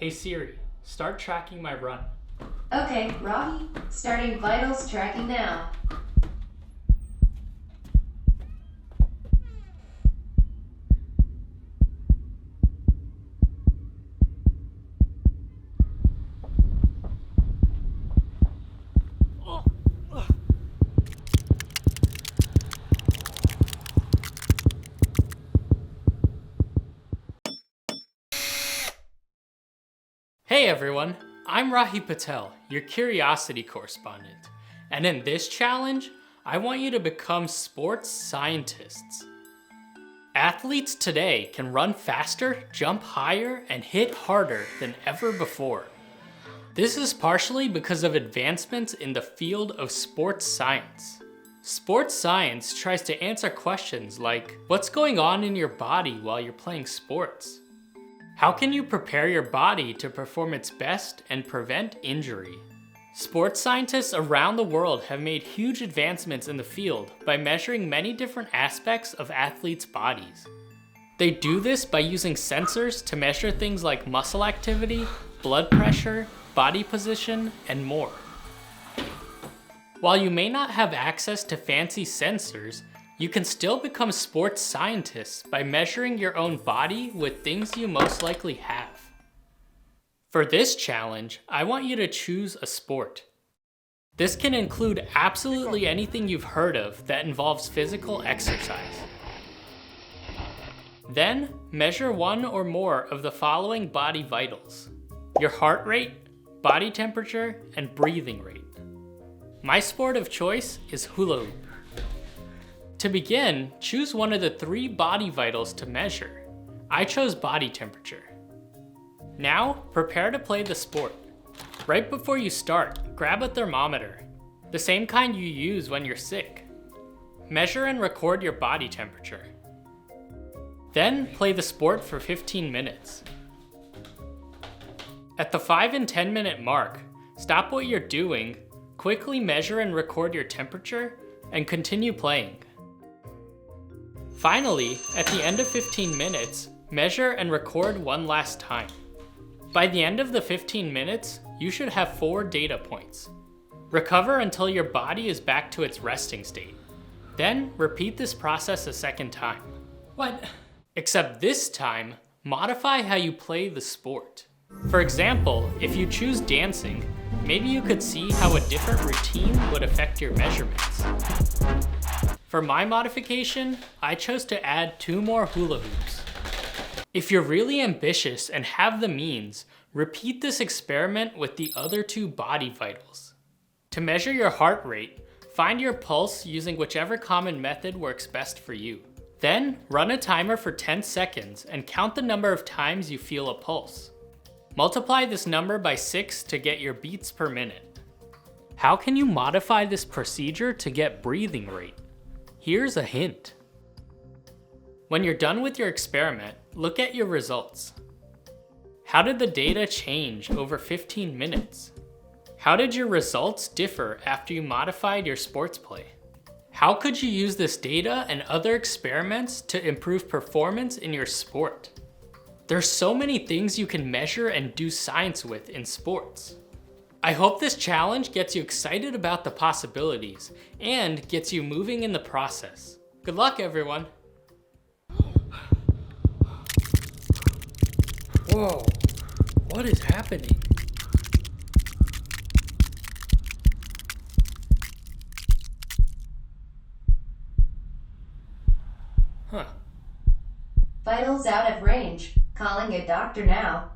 Hey Siri, start tracking my run. Okay, Rocky, starting vitals tracking now. Hey everyone, I'm Rahi Patel, your curiosity correspondent. And in this challenge, I want you to become sports scientists. Athletes today can run faster, jump higher, and hit harder than ever before. This is partially because of advancements in the field of sports science. Sports science tries to answer questions like, what's going on in your body while you're playing sports? How can you prepare your body to perform its best and prevent injury? Sports scientists around the world have made huge advancements in the field by measuring many different aspects of athletes' bodies. They do this by using sensors to measure things like muscle activity, blood pressure, body position, and more. While you may not have access to fancy sensors, you can still become sports scientists by measuring your own body with things you most likely have. For this challenge, I want you to choose a sport. This can include absolutely anything you've heard of that involves physical exercise. Then, measure one or more of the following body vitals: your heart rate, body temperature, and breathing rate. My sport of choice is hula hoop. To begin, choose one of the 3 body vitals to measure. I chose body temperature. Now, prepare to play the sport. Right before you start, grab a thermometer, the same kind you use when you're sick. Measure and record your body temperature. Then, play the sport for 15 minutes. At the 5 and 10 minute mark, stop what you're doing, quickly measure and record your temperature, and continue playing. Finally, at the end of 15 minutes, measure and record one last time. By the end of the 15 minutes, you should have 4 data points. Recover until your body is back to its resting state. Then, repeat this process a second time. What? Except this time, modify how you play the sport. For example, if you choose dancing, maybe you could see how a different routine would affect your measurements. For my modification, I chose to add 2 more hula hoops. If you're really ambitious and have the means, repeat this experiment with the other 2 body vitals. To measure your heart rate, find your pulse using whichever common method works best for you. Then, run a timer for 10 seconds and count the number of times you feel a pulse. Multiply this number by 6 to get your beats per minute. How can you modify this procedure to get breathing rate? Here's a hint. When you're done with your experiment, look at your results. How did the data change over 15 minutes? How did your results differ after you modified your sports play? How could you use this data and other experiments to improve performance in your sport? There's so many things you can measure and do science with in sports. I hope this challenge gets you excited about the possibilities and gets you moving in the process. Good luck, everyone. Whoa, what is happening? Huh. Vitals out of range. Calling a doctor now.